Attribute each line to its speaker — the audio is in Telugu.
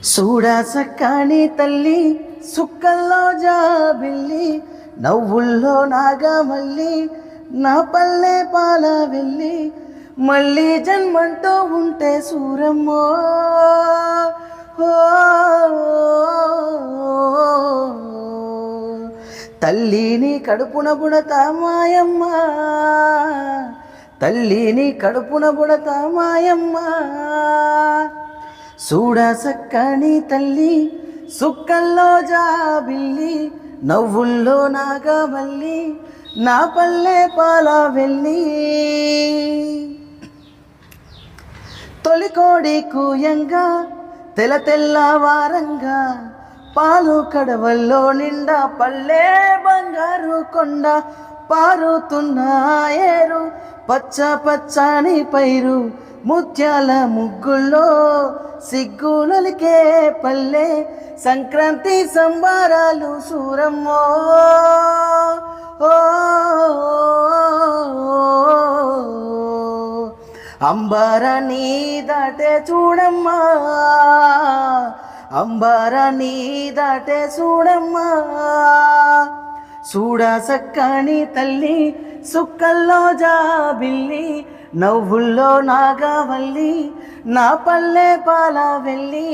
Speaker 1: చూడా సక్కాని తల్లి సుక్కల్లో జాబిల్లి నవ్వుల్లో నాగమల్లి నా పల్లె పాల వెళ్ళి మళ్ళీ జన్మంటూ ఉంటే సూరమ్మో ఓ తల్లిని కడుపున బుడతా మాయమ్మ తల్లిని కడుపున బుడతా మాయమ్మ చూడా సక్కని తల్లి సుక్కల్లో జాబిల్లి నవ్వుల్లో నాగమల్లి నా పల్లె పాల వెళ్ళి తొలికోడి కూయంగా తెల్లవారంగా పాలు కడవల్లో నిండా పల్లె బంగారు కొండ పారుతున్న ఏరు పచ్చ పచ్చని పైరు ముత్యాల ముగ్గుల్లో సిగ్గులకే పల్లె సంక్రాంతి సంబరాలు సూరమ్మో అంబరనీ దాటే చూడమ్మా అంబరనీ దాటే చూడమ్మా చూడా సక్కని తల్లి సుక్కల్లో జాబిల్లి నవ్వుల్లో నాగవల్లి నా పల్లె పాల వెళ్ళి